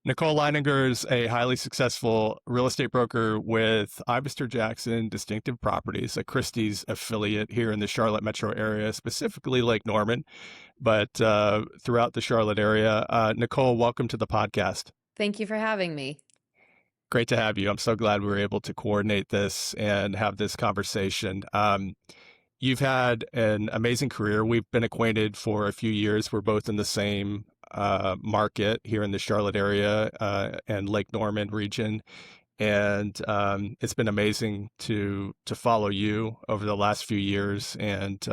Nicole Leininger is a highly successful real estate broker with Ivester Jackson Distinctive Properties, a Christie's affiliate here in the Charlotte metro area, specifically Lake Norman, but throughout the Charlotte area. Nicole, welcome to the podcast. Thank you for having me. Great to have you. I'm so glad we were able to coordinate this and have this conversation. You've had an amazing career. We've been acquainted for a few years. We're both in the same market here in the Charlotte area and Lake Norman region. And it's been amazing to follow you over the last few years and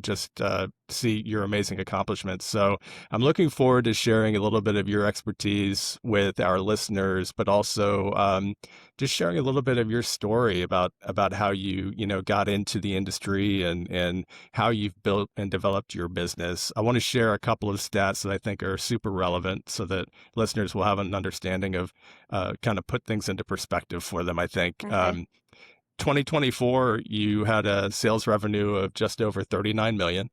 just see your amazing accomplishments. So I'm looking forward to sharing a little bit of your expertise with our listeners, but also just sharing a little bit of your story about how you got into the industry and how you've built and developed your business. I want to share a couple of stats that I think are super relevant so that listeners will have an understanding of kind of put things into perspective for them, I think. Okay. 2024, you had a sales revenue of just over 39 million.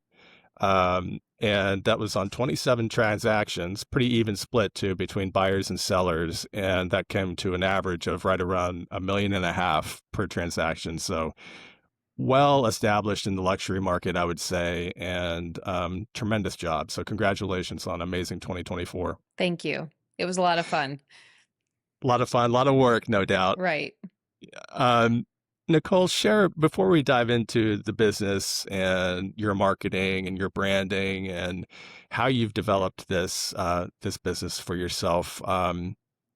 And that was on 27 transactions, pretty even split too between buyers and sellers. And that came to an average of right around $1.5 million per transaction. So well established in the luxury market, I would say, and tremendous job. So congratulations on amazing 2024. Thank you. It was a lot of fun. A lot of fun, a lot of work, no doubt. Right. Um, Nicole, share before we dive into the business and your marketing and your branding and how you've developed this business for yourself.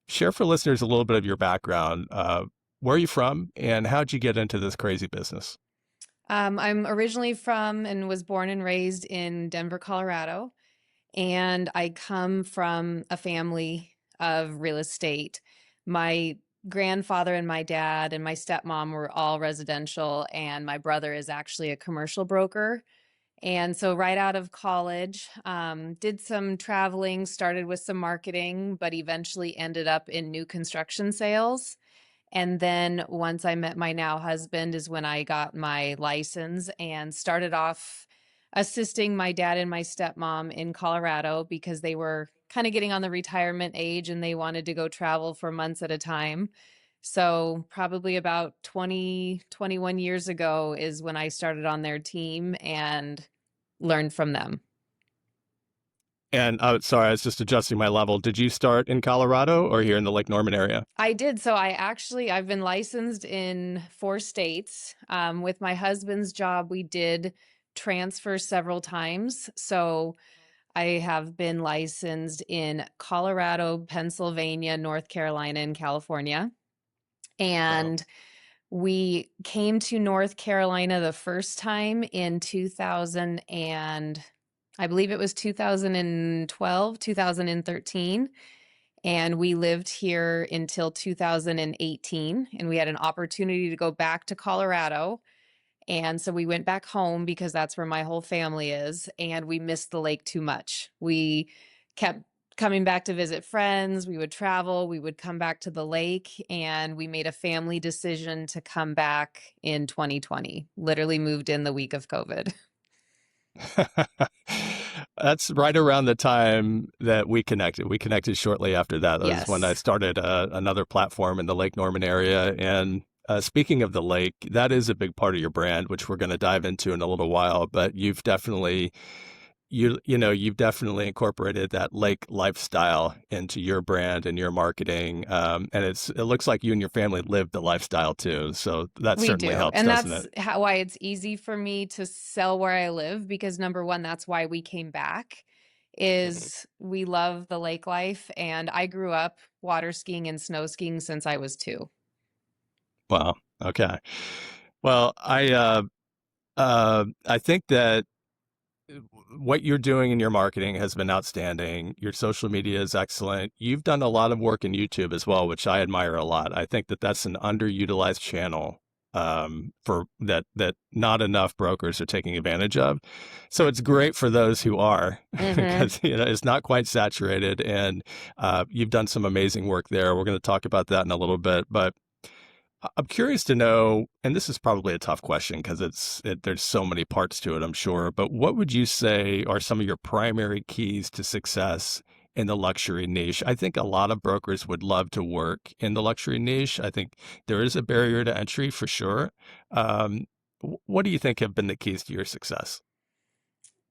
Share for listeners a little bit of your background. Where are you from, and how'd you get into this crazy business? I'm originally from and was born and raised in Denver, Colorado, and I come from a family of real estate. My grandfather and my dad and my stepmom were all residential, and my brother is actually a commercial broker. And so right out of college, did some traveling, started with some marketing, but eventually ended up in new construction sales. And then once I met my now husband is when I got my license and started off assisting my dad and my stepmom in Colorado because they were kind of getting on the retirement age and they wanted to go travel for months at a time. So probably about 20, 21 years ago is when I started on their team and learned from them. And sorry, I was just adjusting my level. Did you start in Colorado or here in the Lake Norman area? I did. So I've been licensed in 4 states. With my husband's job, we did transfer several times. So I have been licensed in Colorado, Pennsylvania, North Carolina, and California. Wow. And we came to North Carolina the first time in 2000 and I believe it was 2012, 2013. And we lived here until 2018. And we had an opportunity to go back to Colorado. And so we went back home because that's where my whole family is. And we missed the lake too much. We kept coming back to visit friends. We would travel. We would come back to the lake. And we made a family decision to come back in 2020. Literally moved in the week of COVID. That's right around the time that we connected. We connected shortly after that. That was when I Yes, started another platform in the Lake Norman area. And speaking of the lake, that is a big part of your brand, which we're going to dive into in a little while. But you've definitely incorporated that lake lifestyle into your brand and your marketing. And it looks like you and your family lived the lifestyle too. So that we certainly do. helps, And doesn't that's it? why it's easy for me to sell where I live because number one, that's why we came back Mhm. is we love the lake life. And I grew up water skiing and snow skiing since I was 2. Wow. Okay. Well, I think that what you're doing in your marketing has been outstanding. Your social media is excellent. You've done a lot of work in YouTube as well, which I admire a lot. I think that that's an underutilized channel for that not enough brokers are taking advantage of. So it's great for those who are, Mm-hmm. because it's not quite saturated, and you've done some amazing work there. We're going to talk about that in a little bit, but I'm curious to know, and this is probably a tough question because there's so many parts to it, I'm sure, but what would you say are some of your primary keys to success in the luxury niche. I think a lot of brokers would love to work in the luxury niche. I think there is a barrier to entry for sure. Um, what do you think have been the keys to your success?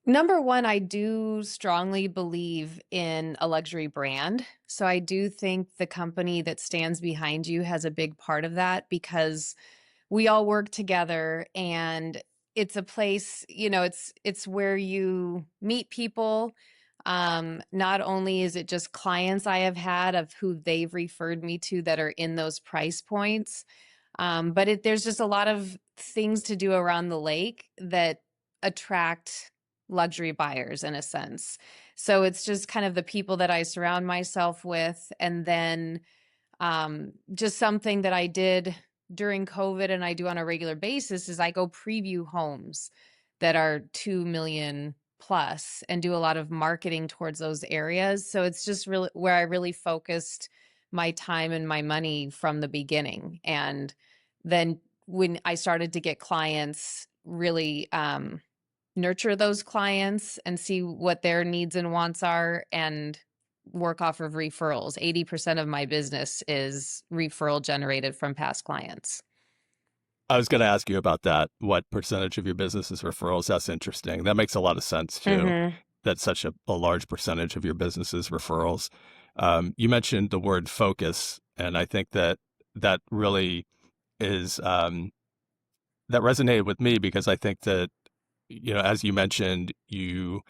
Number one, I do strongly believe in a luxury brand. So I do think the company that stands behind you has a big part of that because we all work together and it's a place, it's where you meet people. Not only is it just clients I have had of who they've referred me to that are in those price points, but there's just a lot of things to do around the lake that attract luxury buyers in a sense. So it's just kind of the people that I surround myself with. And then just something that I did during COVID and I do on a regular basis is I go preview homes that are 2 million plus and do a lot of marketing towards those areas. So it's just really where I really focused my time and my money from the beginning. And then when I started to get clients, really nurture those clients and see what their needs and wants are and work off of referrals. 80% of my business is referral generated from past clients. I was going to ask you about that. What percentage of your business is referrals? That's interesting. That makes a lot of sense too. Mm-hmm. That's such a large percentage of your business is referrals. You mentioned the word focus, and I think that that really is that resonated with me because I think that as you mentioned, you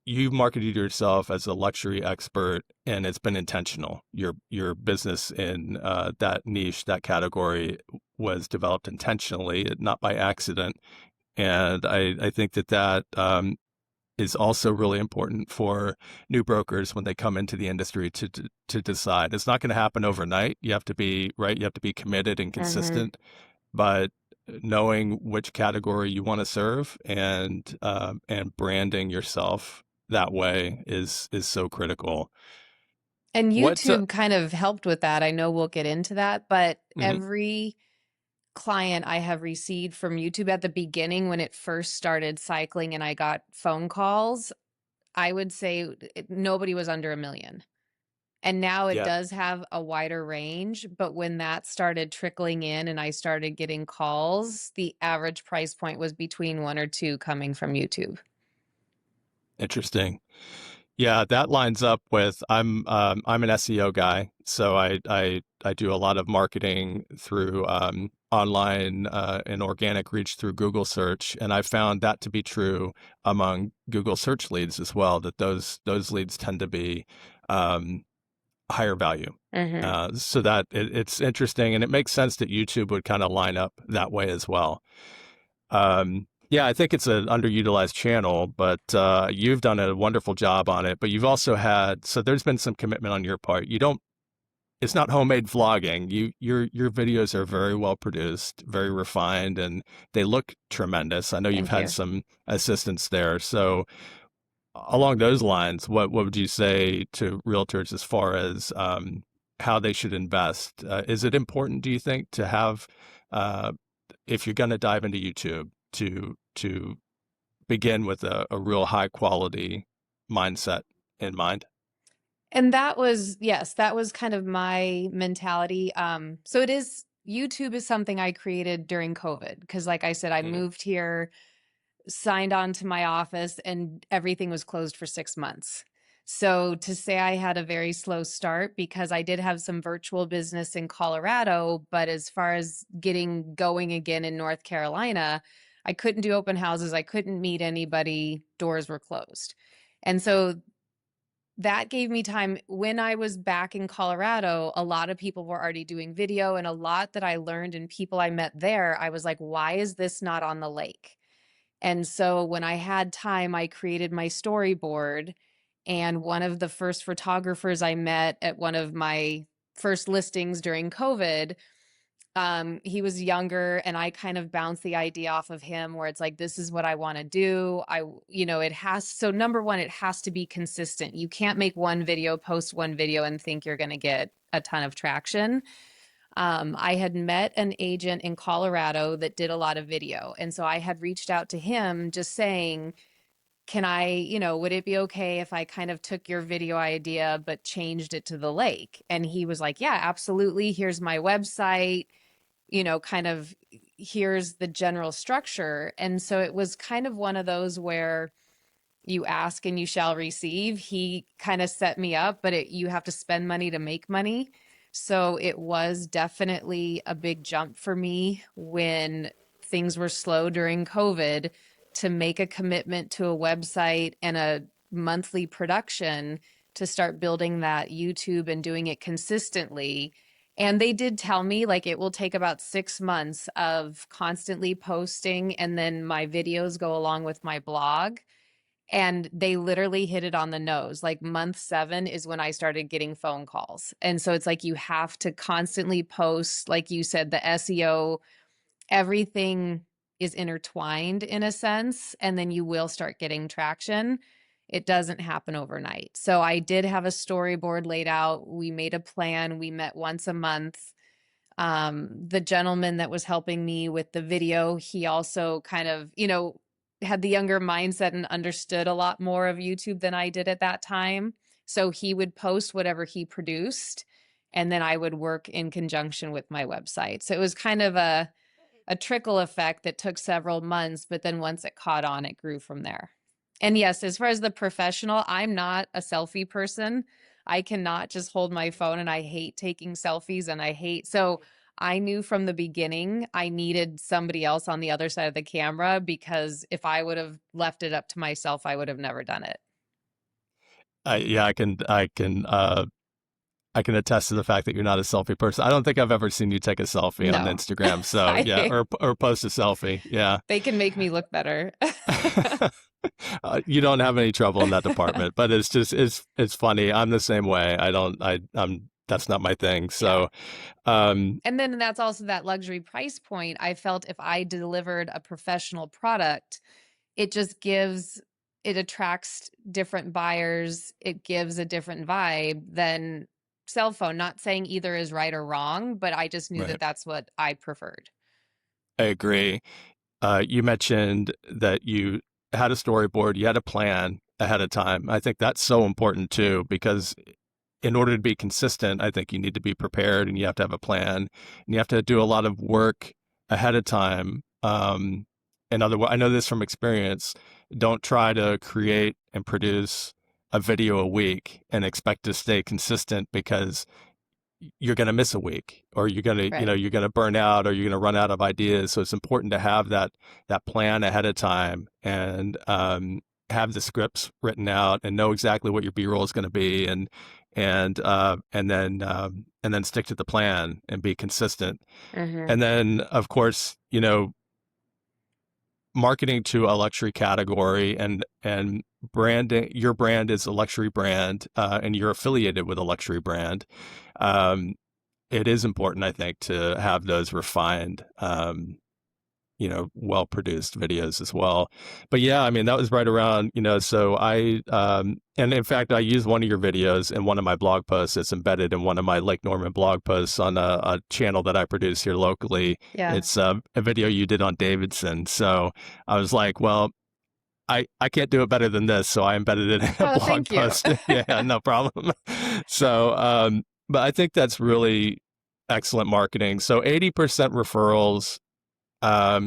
marketed yourself as a luxury expert, and it's been intentional. Your business in that niche, that category, was developed intentionally, not by accident. And I think that is also really important for new brokers when they come into the industry to decide. It's not going to happen overnight. You have to be right. You have to be committed and Mm-hmm. consistent. But knowing which category you want to serve and branding yourself that way is so critical. And What? YouTube kind of helped with that. I know we'll get into that, but Mhm. every client I have received from YouTube at the beginning when it first started cycling and I got phone calls, I would say nobody was under 1 million. And now it Yeah, does have a wider range, but when that started trickling in and I started getting calls, the average price point was between one or two coming from YouTube. interesting. Yeah, that lines up with I'm an SEO guy, so I do a lot of marketing through online and organic reach through Google search, and I found that to be true among Google search leads as well. That those leads tend to be um, higher value. Hmm. So that it's interesting, and it makes sense that YouTube would kind of line up that way as well. Yeah, I think it's an underutilized channel, but you've done a wonderful job on it. But you've also had, so there's been some commitment on your part. You don't, it's not homemade vlogging. Your videos are very well produced, very refined, and they look tremendous. I know you've Thank had you. some assistance there. So along those lines, what would you say to realtors as far as how they should invest? Is it important, do you think, to have uh, if you're going to dive into YouTube to begin with a real high quality mindset in mind? And that was, yes, that was kind of my mentality. So it is, YouTube is something I created during COVID because, like I said, I Mm. moved here, signed on to my office, and everything was closed for 6 months. So to say I had a very slow start because I did have some virtual business in Colorado, but as far as getting going again in North Carolina, I couldn't do open houses. I couldn't meet anybody. Doors were closed. And so that gave me time. When I was back in Colorado, a lot of people were already doing video, and a lot that I learned and people I met there, I was like, why is this not on the lake? And so when I had time, I created my storyboard. And one of the first photographers I met at one of my first listings during COVID, he was younger, and I kind of bounced the idea off of him where it's like, this is what I want to do. It has, so number one, it has to be consistent. You can't make one video, post one video, and think you're going to get a ton of traction. I had met an agent in Colorado that did a lot of video. And so I had reached out to him just saying, can I, would it be okay if I kind of took your video idea but changed it to the lake? And he was like, yeah, absolutely. Here's my website, kind of here's the general structure. And so it was kind of one of those where you ask and you shall receive. He kind of set me up, but you have to spend money to make money. So it was definitely a big jump for me when things were slow during COVID to make a commitment to a website and a monthly production to start building that YouTube and doing it consistently. And they did tell me like it will take about 6 months of constantly posting, and then my videos go along with my blog. And they literally hit it on the nose. Like month 7 is when I started getting phone calls. And so it's like you have to constantly post, like you said, the SEO, everything is intertwined in a sense, and then you will start getting traction. It doesn't happen overnight. So I did have a storyboard laid out. We made a plan. We met once a month. The gentleman that was helping me with the video, he also kind of, had the younger mindset and understood a lot more of YouTube than I did at that time. So he would post whatever he produced, and then I would work in conjunction with my website. So it was kind of a trickle effect that took several months, but then once it caught on, it grew from there. And yes, as far as the professional, I'm not a selfie person. I cannot just hold my phone, and I hate taking selfies, and so I knew from the beginning I needed somebody else on the other side of the camera, because if I would have left it up to myself, I would have never done it. Yeah, I can attest to the fact that you're not a selfie person. I don't think I've ever seen you take a selfie on No. Instagram. So yeah, I or post a selfie. Yeah. They can make me look better. You don't have any trouble in that department, but it's just it's funny. I'm the same way. I'm that's not my thing. Yeah. So um And then that's also that luxury price point. I felt if I delivered a professional product, it just it attracts different buyers. It gives a different vibe than cell phone. Not saying either is right or wrong, but I just knew that right. that's what I preferred. I agree. You mentioned that you had a storyboard, you had a plan ahead of time. I think that's so important too, because in order to be consistent, I think you need to be prepared and you have to have a plan and you have to do a lot of work ahead of time. In other words, I know this from experience. Don't try to create and produce a video a week and expect to stay consistent, because you're going to miss a week, or you're going to, Right. you're going to burn out, or you're going to run out of ideas. So it's important to have that plan ahead of time, and have the scripts written out and know exactly what your B-roll is going to be, and then stick to the plan and be consistent. Mm-hmm. And then, of course, marketing to a luxury category, and branding, your brand is a luxury brand, and you're affiliated with a luxury brand. Um, it is important, I think, to have those refined, well produced videos as well. But yeah, I mean, that was right around, so and in fact, I used one of your videos in one of my blog posts. It's embedded in one of my Lake Norman blog posts on a channel that I produce here locally. Yeah. It's a video you did on Davidson. So I was like, well, I can't do it better than this. So I embedded it in a Oh, blog thank you. post. Yeah, no problem. So, but I think that's really excellent marketing. So 80% referrals.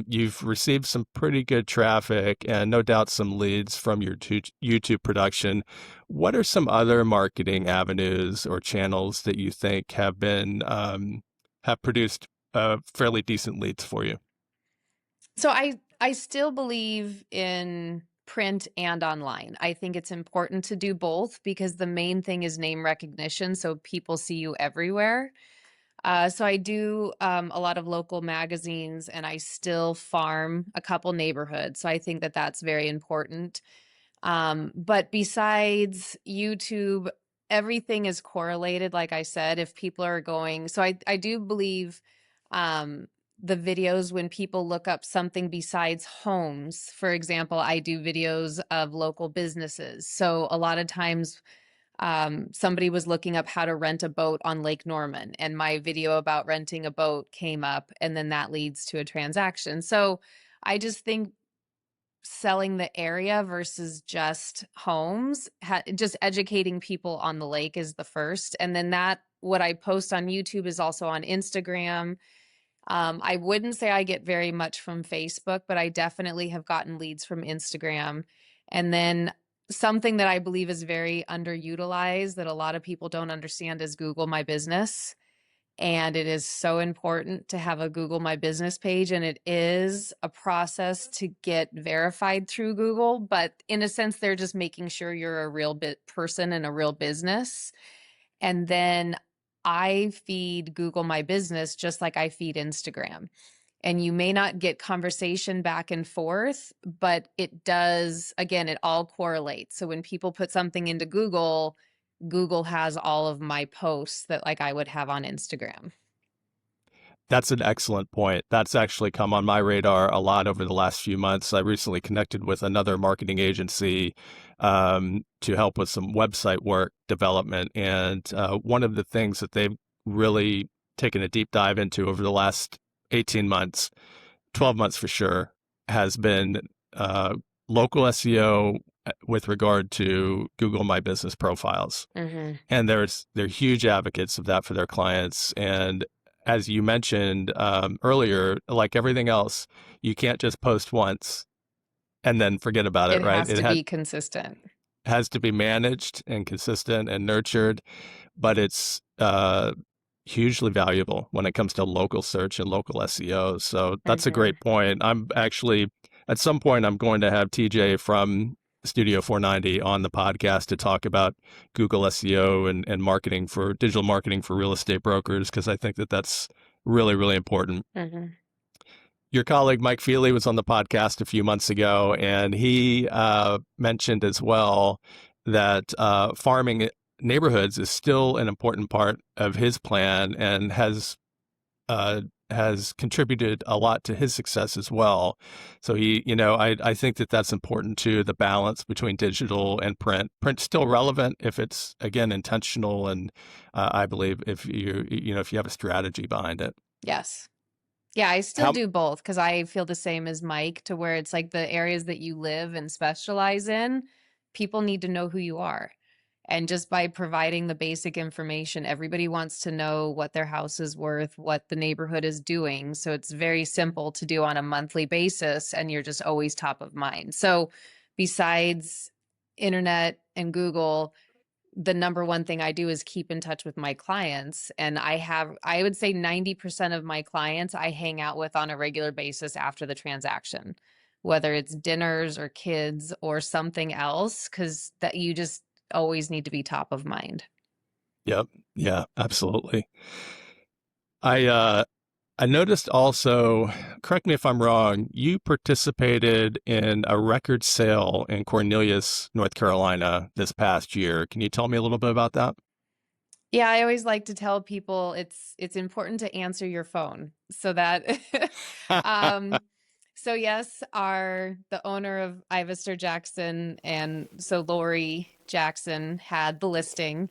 You've received some pretty good traffic and no doubt some leads from your YouTube production. What are some other marketing avenues or channels that you think have produced fairly decent leads for you? So I still believe in print and online. I think it's important to do both because the main thing is name recognition, so people see you everywhere. So I do a lot of local magazines, and I still farm a couple neighborhoods. So I think that that's very important. But besides YouTube, everything is correlated. Like I said, if people are going, so I do believe um, the videos when people look up something besides homes. For example, I do videos of local businesses. So a lot of times somebody was looking up how to rent a boat on Lake Norman, and my video about renting a boat came up, and then that leads to a transaction. So I just think selling the area versus just homes. Just educating people on the lake is the first. And then that, what I post on YouTube is also on Instagram. I wouldn't say I get very much from Facebook, but I definitely have gotten leads from Instagram. And then something that I believe is very underutilized that a lot of people don't understand is Google My Business. And it is so important to have a Google My Business page. And it is a process to get verified through Google. But in a sense, they're just making sure you're a real person and a real business. And then I feed Google My Business just like I feed Instagram. And you may not get conversation back and forth, but it does, again, it all correlates. So when people put something into Google, Google has all of my posts that like I would have on Instagram. That's an excellent point. That's actually come on my radar a lot over the last few months. I recently connected with another marketing agency to help with some website work development. And one of the things that they've really taken a deep dive into over the last 18 months, 12 months for sure, has been uh, local SEO with regard to Google My Business profiles. Mm-hmm. And they're huge advocates of that for their clients. And as you mentioned earlier, like everything else, you can't just post once and then forget about it, It right? has It to be consistent. has to be managed and consistent and nurtured, but it's hugely valuable when it comes to local search and local SEO. So that's a Mm-hmm. great point. I'm actually, at some point, I'm going to have TJ from Studio 490 on the podcast to talk about Google SEO and marketing for digital marketing for real estate brokers, because I think that that's really, really important. Mm-hmm. Your colleague Mike Feely was on the podcast a few months ago, and he mentioned as well that farming neighborhoods is still an important part of his plan and uh, has contributed a lot to his success as well. So I think that that's important too. The balance between digital and print. Print's still relevant if it's again intentional, and I believe if if you have a strategy behind it. Yes. Yeah, I still How do both because I feel the same as Mike to where it's like the areas that you live and specialize in, people need to know who you are. And just by providing the basic information, everybody wants to know what their house is worth, what the neighborhood is doing. So it's very simple to do on a monthly basis, and you're just always top of mind. So besides internet and Google, the number one thing I do is keep in touch with my clients. And I would say 90% of my clients I hang out with on a regular basis after the transaction, whether it's dinners or kids or something else, because that you just always need to be top of mind. Yep. Yeah, absolutely. I noticed also, correct me if I'm wrong, you participated in a record sale in Cornelius, North Carolina this past year. Can you tell me a little bit about that? Yeah, I always like to tell people it's important to answer your phone so that um so yes, the owner of Ivester Jackson and so Lori Jackson had the listing.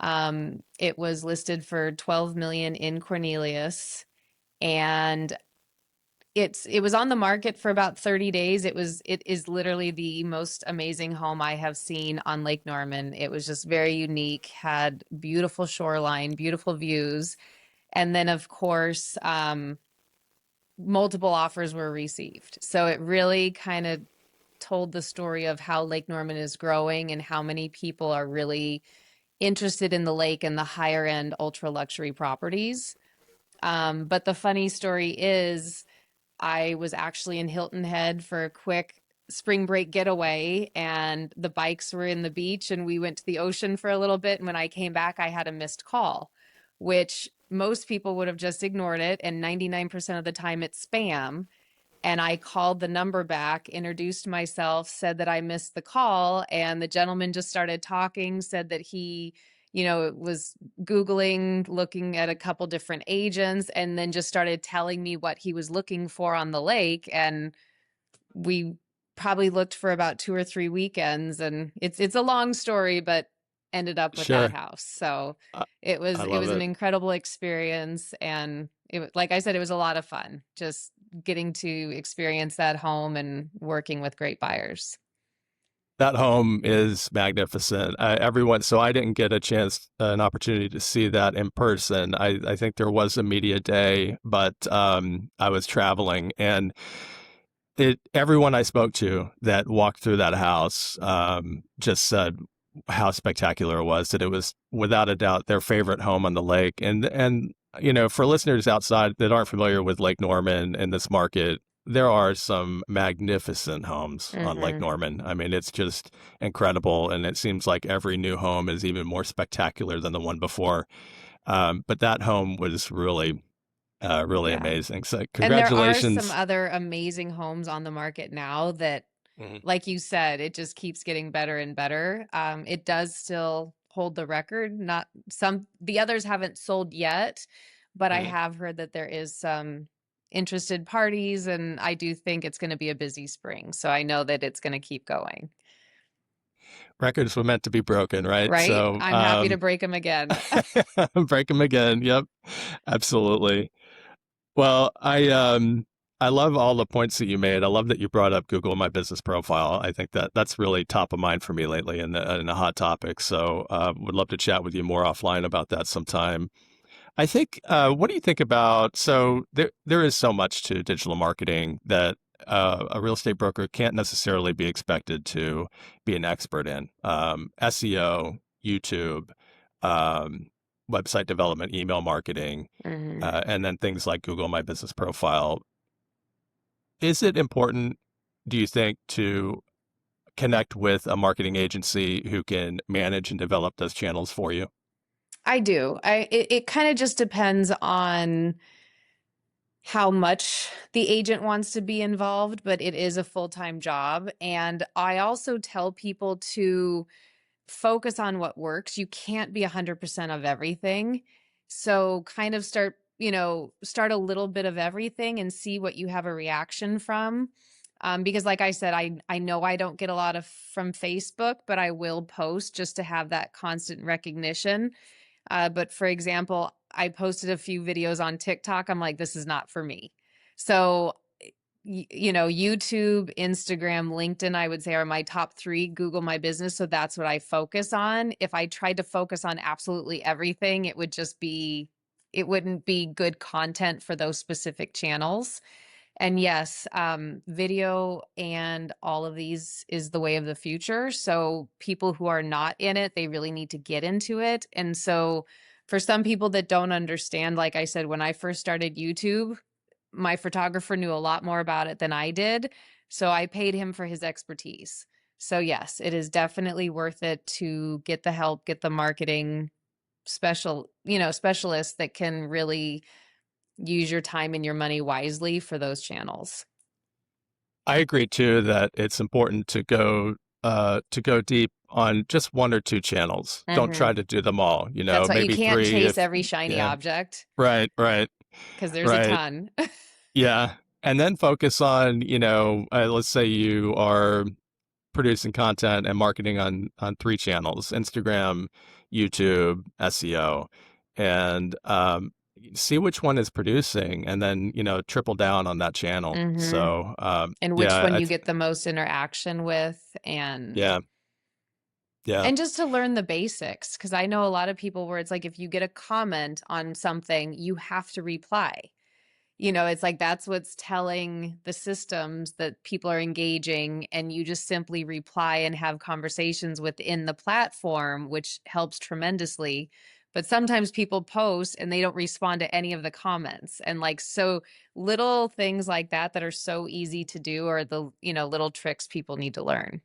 It was listed for 12 million in Cornelius, and it was on the market for about 30 days. It is literally the most amazing home I have seen on Lake Norman. It was just very unique, had beautiful shoreline, beautiful views, and then of course multiple offers were received. So it really kind of told the story of how Lake Norman is growing and how many people are really interested in the lake and the higher end ultra luxury properties. But the funny story is I was actually in Hilton Head for a quick spring break getaway, and the bikes were in the beach, and we went to the ocean for a little bit. And when I came back, I had a missed call, which most people would have just ignored it. And 99% of the time, it's spam. And I called the number back, introduced myself, said that I missed the call. And the gentleman just started talking, said that he, was Googling, looking at a couple different agents, and then just started telling me what he was looking for on the lake. And we probably looked for about 2 or 3 weekends. And it's a long story, but ended up with that Sure. house. So I, it was I it love was an it. incredible experience, and like I said, it was a lot of fun. Just getting to experience that home and working with great buyers. That home is magnificent. Everyone, so I didn't get a chance, an opportunity to see that in person. I think there was a media day, but I was traveling, and everyone I spoke to that walked through that house just said how spectacular it was. That it was without a doubt their favorite home on the lake. And for listeners outside that aren't familiar with Lake Norman and this market, there are some magnificent homes on Lake Hmm. Norman. I mean, it's just incredible, and it seems like every new home is even more spectacular than the one before. But that home was really Yeah. amazing. So And there are some congratulations. other amazing homes on the market now that, Mhm. like you said, it just keeps getting better and better. It does still hold the record. Not some, the others haven't sold yet, but I Mhm. have heard that there is some interested parties, and I do think it's going to be a busy spring. So I know that it's going to keep going, Records were meant to be broken, right? right? So, I'm happy to break them again. break them again. Yep, absolutely. Well, I love all the points that you made. I love that you brought up Google My Business Profile. I think that that's really top of mind for me lately and a hot topic. So, would love to chat with you more offline about that sometime. I think, what do you think about? So there is so much to digital marketing that a real estate broker can't necessarily be expected to be an expert in. SEO, YouTube, um, website development, email marketing, Hmm. and then things like Google My Business Profile. Is it important, do you think, to connect with a marketing agency who can manage and develop those channels for you? I do. It kind of just depends on how much the agent wants to be involved, but it is a full-time job. And I also tell people to focus on what works. You can't be 100% of everything. So kind of start a little bit of everything and see what you have a reaction from. Because like I said, I know I don't get a lot of from Facebook, but I will post just to have that constant recognition. But for example, I posted a few videos on TikTok. I'm like, this is not for me. So, YouTube, Instagram, LinkedIn, I would say are my top three. Google My Business. So that's what I focus on. If I tried to focus on absolutely everything, it wouldn't be good content for those specific channels. And yes, video and all of these is the way of the future. So people who are not in it, they really need to get into it. And so for some people that don't understand, like I said, when I first started YouTube, my photographer knew a lot more about it than I did. So I paid him for his expertise. So yes, it is definitely worth it to get the help, get the marketing specialists that can really use your time and your money wisely for those channels. I agree too that it's important to go deep on just one or two channels. Don't try Mhm. to do them all, That's why you maybe can't three chase if every shiny yeah. object Right, right, because there's a right. ton. Yeah. And then focus on, let's say you are producing content and marketing on three channels: Instagram, YouTube, SEO, and see which one is producing, and then triple down on that channel. Mhm. So And which yeah, one you get the most interaction with, yeah, yeah. and just to learn the basics, because I know a lot of people where it's like if you get a comment on something, you have to reply. It's like that's what's telling the systems that people are engaging, and you just simply reply and have conversations within the platform, which helps tremendously. But sometimes people post and they don't respond to any of the comments. And like so little things like that that are so easy to do are the little tricks people need to learn.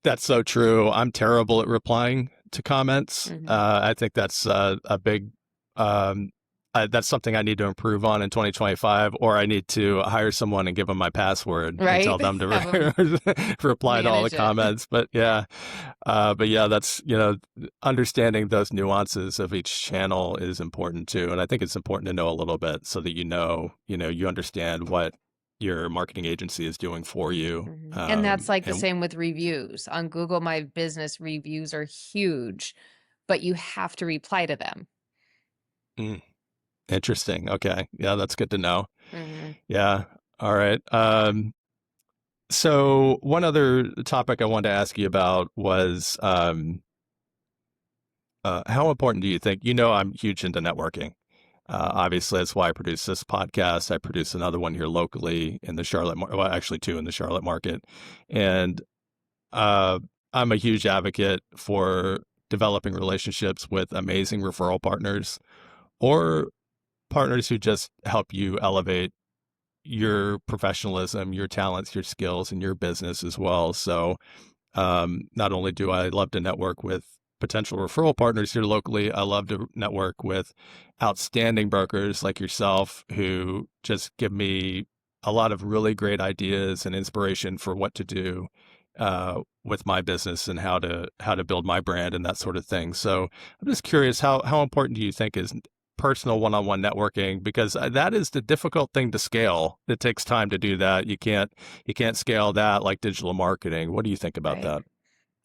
That's so true. I'm terrible at replying to comments. Hmm. I think that's a big, um, that's something I need to improve on in 2025, or I need to hire someone and give them my password and Right? tell them to Have them reply to all the manage it. comments. But yeah, that's, understanding those nuances of each channel is important too. And I think it's important to know a little bit so that you understand what your marketing agency is doing for you. Mhm. And that's like the And same with reviews. On Google My Business, reviews are huge, but you have to reply to them. mm, Interesting. Okay. Yeah, that's good to know. Hmm. Yeah. All right. So one other topic I wanted to ask you about was how important do you think? I'm huge into networking. Obviously, that's why I produce this podcast. I produce another one here locally in the well, actually two in the Charlotte market, and uh, I'm a huge advocate for developing relationships with amazing referral partners or partners who just help you elevate your professionalism, your talents, your skills, and your business as well. So not only do I love to network with potential referral partners here locally, I love to network with outstanding brokers like yourself who just give me a lot of really great ideas and inspiration for what to do with my business and how to build my brand and that sort of thing. So I'm just curious, how important do you think is personal one-on-one networking? Because that is the difficult thing to scale. It takes time to do that. You can't scale that like digital marketing. What do you think about Right. that?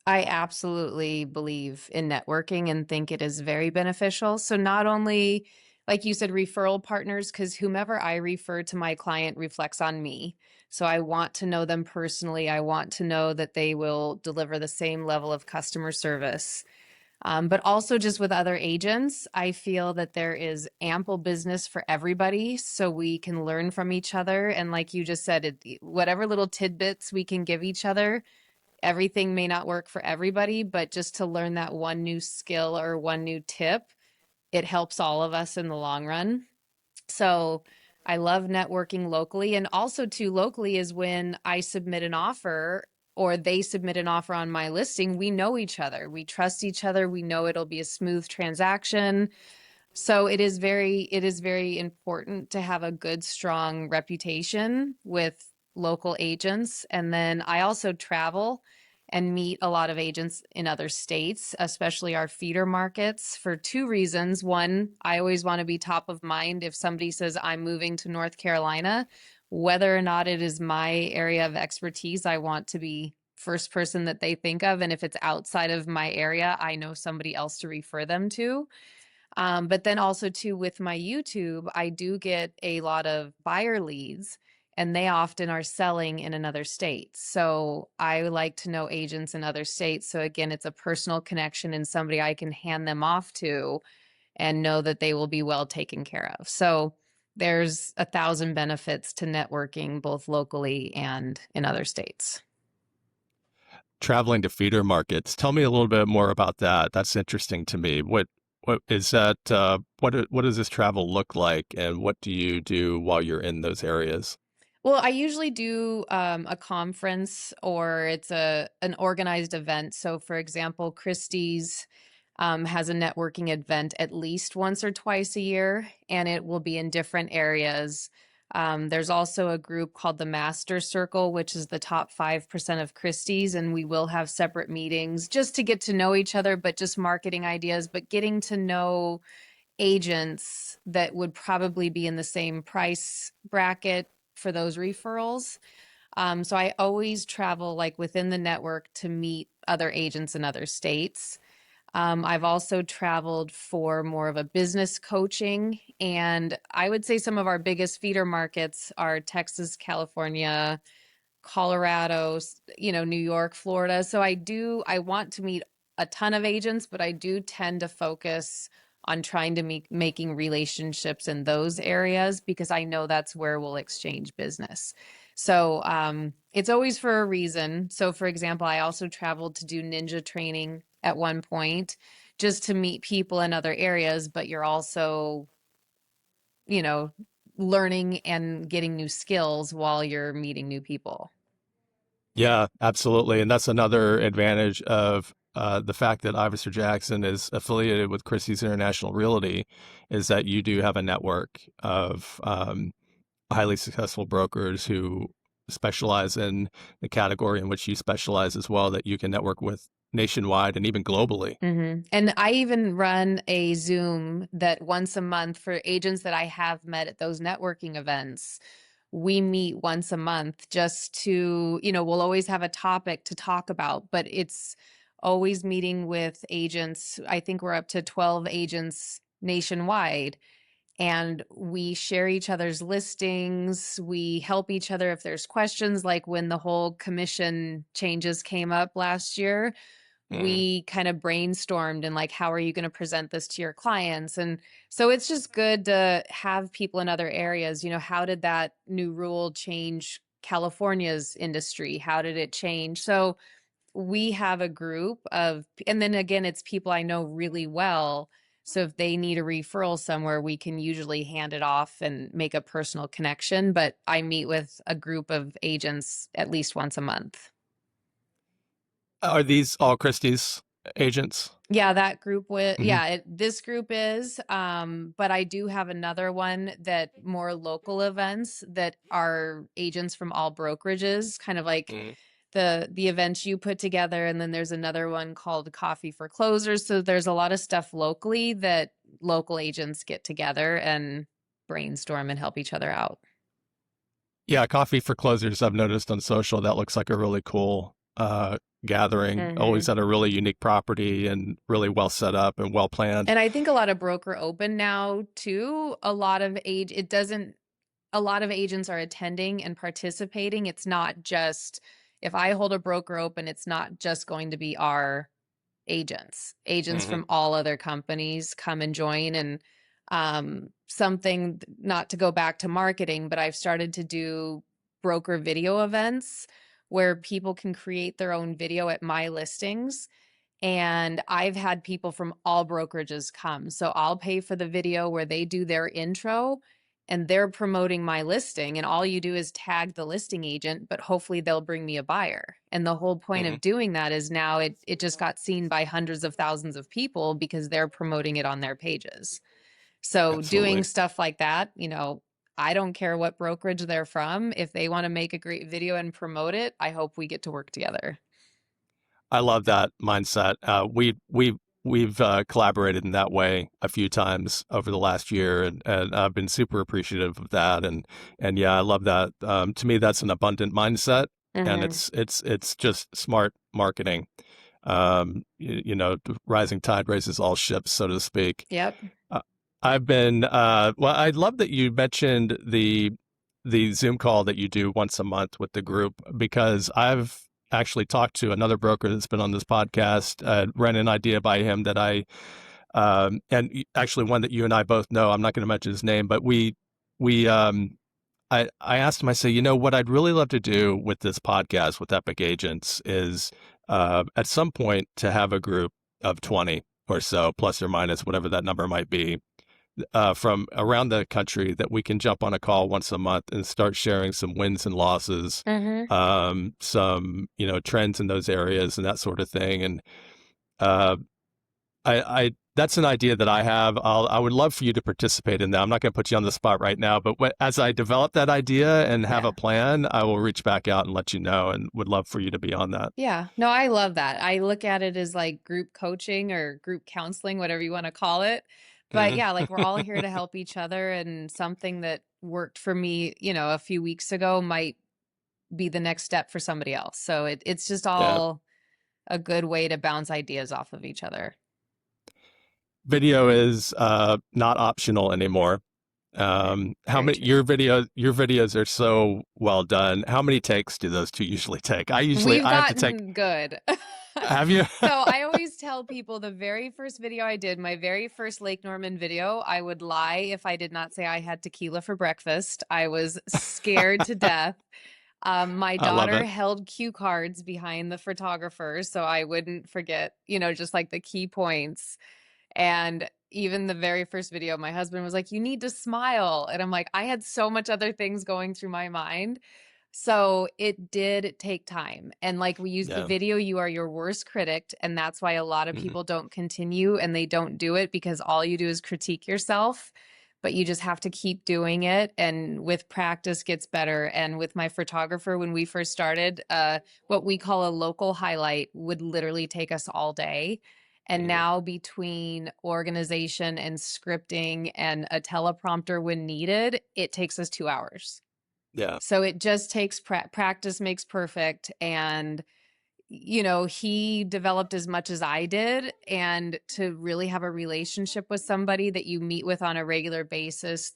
I absolutely believe in networking and think it is very beneficial. So not only, like you said, referral partners, because whomever I refer to my client reflects on me. So I want to know them personally. I want to know that they will deliver the same level of customer service. But also just with other agents, I feel that there is ample business for everybody, so we can learn from each other. And like you just said, whatever little tidbits we can give each other, everything may not work for everybody, but just to learn that one new skill or one new tip, it helps all of us in the long run. So I love networking locally. And also, too, locally is when I submit an offer or they submit an offer on my listing, we know each other. We trust each other. We know it'll be a smooth transaction. So it is very important to have a good, strong reputation with local agents. And then I also travel and meet a lot of agents in other states, especially our feeder markets, for two reasons. One, I always want to be top of mind if somebody says I'm moving to North Carolina, whether or not it is my area of expertise, I want to be first person that they think of. And if it's outside of my area, I know somebody else to refer them to. But then also too with my YouTube, I do get a lot of buyer leads and they often are selling in another state. So I like to know agents in other states. So again, it's a personal connection and somebody I can hand them off to and know that they will be well taken care of. So there's 1,000 benefits to networking both locally and in other states. Traveling to feeder markets. Tell me a little bit more about that. That's interesting to me. What is that? What does this travel look like, and what do you do while you're in those areas? Well, I usually do a conference or it's an organized event. So, for example, Christie's has a networking event at least once or twice a year, and it will be in different areas. There's also a group called the Master Circle, which is the top 5% of Christie's, and we will have separate meetings just to get to know each other, but just marketing ideas, but getting to know agents that would probably be in the same price bracket for those referrals. So I always travel like within the network to meet other agents in other states. I've also traveled for more of a business coaching, and I would say some of our biggest feeder markets are Texas, California, Colorado, New York, Florida. So I want to meet a ton of agents, but I do tend to focus on trying to making relationships in those areas because I know that's where we'll exchange business. So it's always for a reason. So for example, I also traveled to do ninja training at one point just to meet people in other areas, but you're also, you know, learning and getting new skills while you're meeting new people. Yeah, absolutely. And that's another advantage of the fact that Officer Jackson is affiliated with Christie's International Realty is that you do have a network of highly successful brokers who specialize in the category in which you specialize as well, that you can network with nationwide and even globally. And I even run a Zoom that once a month for agents that I have met at those networking events. We meet once a month just to, we'll always have a topic to talk about, but it's always meeting with agents. I think we're up to 12 agents nationwide and we share each other's listings. We help each other if there's questions, like when the whole commission changes came up last year. Mhm. We kind of brainstormed and like, how are you going to present this to your clients? And so it's just good to have people in other areas. How did that new rule change California's industry? How did it change? So we have a group of, and then again, it's people I know really well. So if they need a referral somewhere, we can usually hand it off and make a personal connection. But I meet with a group of agents at least once a month. Are these all Christie's agents? Yeah, that group with Mhm. this group is, but I do have another one that more local events that are agents from all brokerages, kind of like Mhm. the events you put together, and then there's another one called Coffee for Closers. So there's a lot of stuff locally that local agents get together and brainstorm and help each other out. Yeah, Coffee for Closers, I've noticed on social, that looks like a really cool gathering. Hmm. Always at a really unique property and really well set up and well planned. And I think a lot of broker open now too. A lot of agents are attending and participating. It's not just, if I hold a broker open, it's not just going to be our agents. Agents Hmm. from all other companies come and join. And something, not to go back to marketing, but I've started to do broker video events where people can create their own video at my listings, and I've had people from all brokerages come. So I'll pay for the video where they do their intro and they're promoting my listing. And all you do is tag the listing agent, but hopefully they'll bring me a buyer. And the whole point Hmm. of doing that is now it just got seen by hundreds of thousands of people because they're promoting it on their pages. So doing Absolutely. stuff like that, I don't care what brokerage they're from. If they want to make a great video and promote it, I hope we get to work together. I love that mindset. We've collaborated in that way a few times over the last year, and I've been super appreciative of that. And yeah, I love that. To me, that's an abundant mindset, and Hmm. it's just smart marketing. Rising tide raises all ships, so to speak. Yep. Uh, I've been well. I love that you mentioned the Zoom call that you do once a month with the group, because I've actually talked to another broker that's been on this podcast. Ran an idea by him that actually one that you and I both know. I'm not going to mention his name, but we I asked him. I say, what I'd really love to do with this podcast with Epic Agents is at some point to have a group of 20 or so, plus or minus whatever that number might be, from around the country, that we can jump on a call once a month and start sharing some wins and losses, Hmm. some trends in those areas and that sort of thing. And uh, I that's an idea that I have. I would love for you to participate in that. I'm not going to put you on the spot right now, but as I develop that idea and have a Yeah. plan, I will reach back out and let you know, and would love for you to be on that. Yeah. No, I love that. I look at it as like group coaching or group counseling, whatever you want to call it. But Hmm. yeah, like we're all here to help each other, and something that worked for me, a few weeks ago might be the next step for somebody else. So it's just Yeah. all a good way to bounce ideas off of each other. Video is not optional anymore. How Very many true. your videos are so well done. How many takes do those two usually take? We've I have to take. gotten good. Have you? So I always tell people the very first video I did, my very first Lake Norman video, I would lie if I did not say I had tequila for breakfast. I was scared to death. My I love daughter it. held cue cards behind the photographer so I wouldn't forget, just like the key points. And even the very first video, my husband was like, "You need to smile." And I'm like, I had so much other things going through my mind. So it did take time. And like we use the Yeah. video, you are your worst critic. And that's why a lot of Mhm. people don't continue and they don't do it, because all you do is critique yourself. But you just have to keep doing it. And with practice gets better. And with my photographer, when we first started, what we call a local highlight would literally take us all day. And Mhm. now between organization and scripting and a teleprompter when needed, it takes us 2 hours. Yeah. So it just takes practice makes perfect. And he developed as much as I did. And to really have a relationship with somebody that you meet with on a regular basis,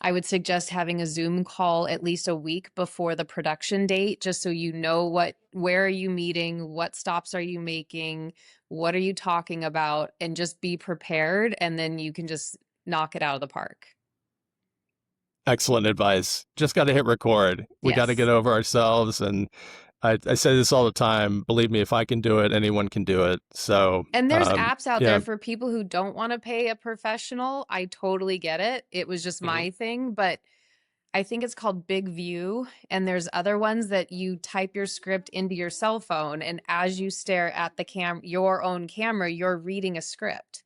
I would suggest having a Zoom call at least a week before the production date, just so you know where are you meeting, what stops are you making, what are you talking about, and just be prepared. And then you can just knock it out of the park. Excellent advice. Just got to hit record. We got to get Yes. over ourselves. And I say this all the time. Believe me, if I can do it, anyone can do it. So, And there's apps out yeah. there for people who don't want to pay a professional. I totally get it. It was just Mhm. my thing, but I think it's called Big View. And there's other ones that you type your script into your cell phone. And as you stare at your own camera, you're reading a script.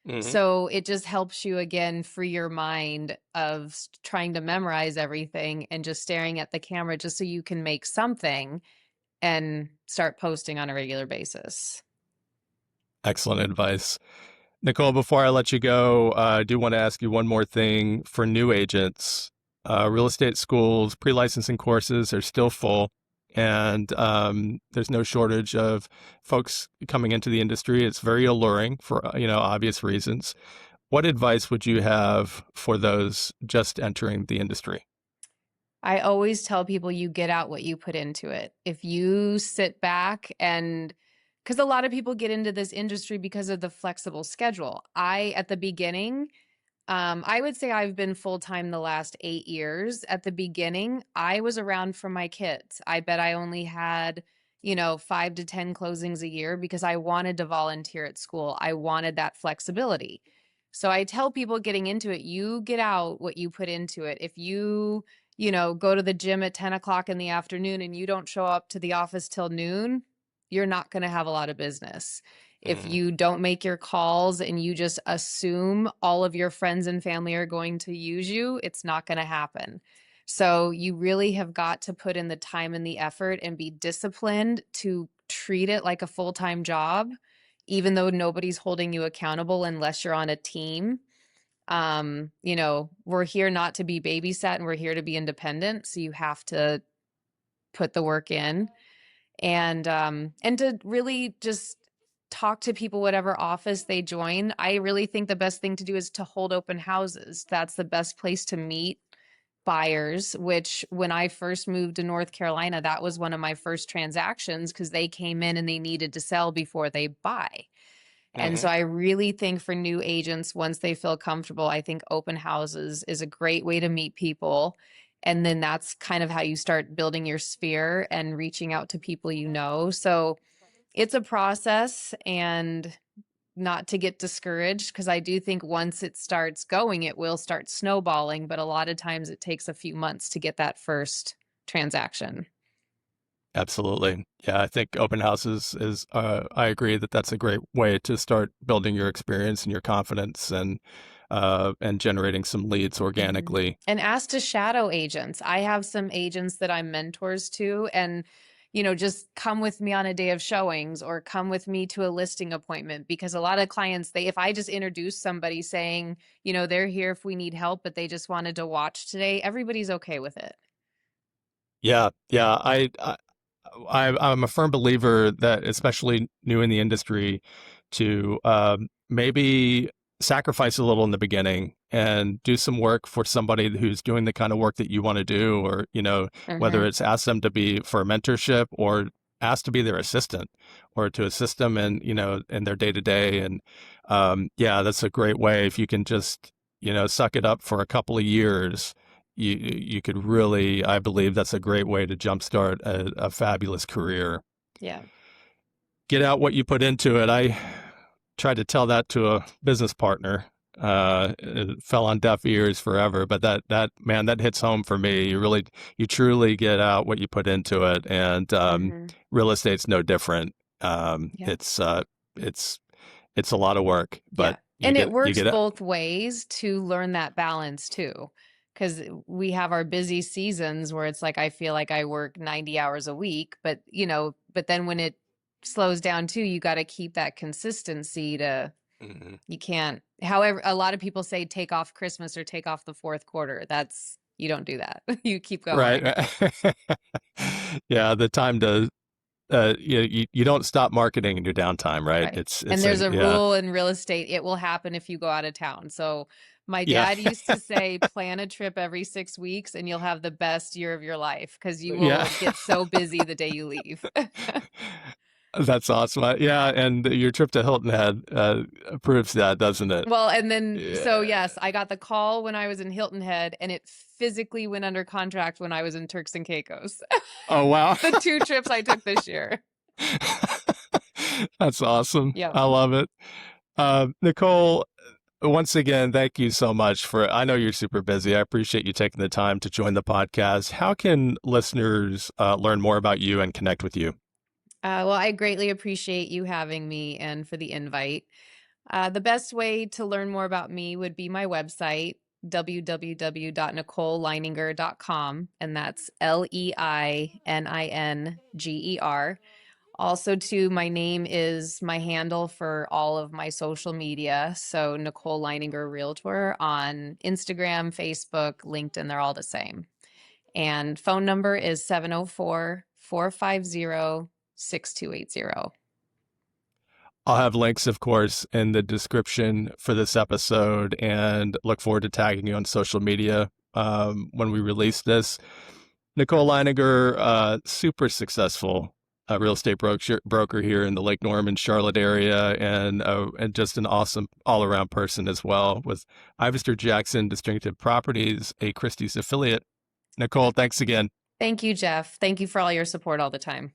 Mhm. So it just helps you again free your mind of trying to memorize everything and just staring at the camera just so you can make something and start posting on a regular basis. Excellent advice. Nicole, before I let you go, I do want to ask you one more thing for new agents. Real estate schools, pre-licensing courses are still full, and there's no shortage of folks coming into the industry. It's very alluring for obvious reasons. What advice would you have for those just entering the industry? I always tell people you get out what you put into it. If you sit back because a lot of people get into this industry because of the flexible schedule. At the beginning, I would say I've been full time the last 8 years. At the beginning, I was around for my kids. I bet I only had, 5 to 10 closings a year because I wanted to volunteer at school. I wanted that flexibility. So I tell people getting into it, you get out what you put into it. If go to the gym at 10 o'clock in the afternoon and you don't show up to the office till noon, you're not going to have a lot of business. If Mm, you don't make your calls and you just assume all of your friends and family are going to use you, it's not going to happen. So you really have got to put in the time and the effort and be disciplined to treat it like a full-time job, even though nobody's holding you accountable unless you're on a team. We're here not to be babysat and we're here to be independent. So you have to put the work in and to really just talk to people whatever office they join. I really think the best thing to do is to hold open houses. That's the best place to meet buyers, which when I first moved to North Carolina, that was one of my first transactions because they came in and they needed to sell before they buy. And so mhm. I really think for new agents, once they feel comfortable, I think open houses is a great way to meet people. And then that's kind of how you start building your sphere and reaching out to people you know. So it's a process and not to get discouraged because I do think once it starts going, it will start snowballing. But a lot of times it takes a few months to get that first transaction. Absolutely. Yeah, I think open houses is, I agree that that's a great way to start building your experience and your confidence and generating some leads Mhm. organically. And ask to shadow agents. I have some agents that I'm mentors to, and just come with me on a day of showings or come with me to a listing appointment because a lot of clients, if I just introduce somebody saying, they're here if we need help, but they just wanted to watch today, everybody's okay with it. Yeah, yeah. I'm a firm believer that, especially new in the industry, to maybe sacrifice a little in the beginning and do some work for somebody who's doing the kind of work that you want to do, or whether Hmm. it's ask them to be for a mentorship or ask to be their assistant or to assist them in in their day to day. And yeah, that's a great way if you can just suck it up for a couple of years. You could really, I believe that's a great way to jumpstart a fabulous career. Yeah. Get out what you put into it. I tried to tell that to a business partner. It fell on deaf ears forever, but that man, that hits home for me. You truly get out what you put into it, and Hmm. real estate's no different. Yeah. It's it's a lot of work, but Yeah. And it you works get it. both ways to learn that balance too. Because we have our busy seasons where it's like I feel like I work 90 hours a week, but then when it slows down too, you got to keep that consistency Mhm. you can't. However, a lot of people say take off Christmas or take off the fourth quarter. You don't do that. You keep going. Right. Yeah, the time to you don't stop marketing in your downtime, right? Right. It's And a there's a yeah, rule in real estate, it will happen if you go out of town. So my yeah, dad used to say, plan a trip every 6 weeks and you'll have the best year of your life because you yeah. will get so busy the day you leave. That's awesome. Yeah, and your trip to Hilton Head proves that, doesn't it? Well, and then, so Yeah. yes, I got the call when I was in Hilton Head and it physically went under contract when I was in Turks and Caicos. Oh wow. The two trips I took this year. That's awesome. Yep. I love it. Nicole, once again, thank you so much for. I know you're super busy. I appreciate you taking the time to join the podcast. How can listeners learn more about you and connect with you? Well, I greatly appreciate you having me and for the invite. The best way to learn more about me would be my website, www.nicoleleininger.com, and that's Leininger. Also, too, my name is my handle for all of my social media. So, Nicole Leininger Realtor on Instagram, Facebook, LinkedIn, they're all the same. And phone number is 704-450-6280. I'll have links, of course, in the description for this episode and look forward to tagging you on social media when we release this. Nicole Leininger, super successful real estate broker here in the Lake Norman, Charlotte area, and just an awesome all around person as well. With Ivester Jackson Distinctive Properties, a Christie's affiliate. Nicole, thanks again. Thank you, Jeff. Thank you for all your support all the time.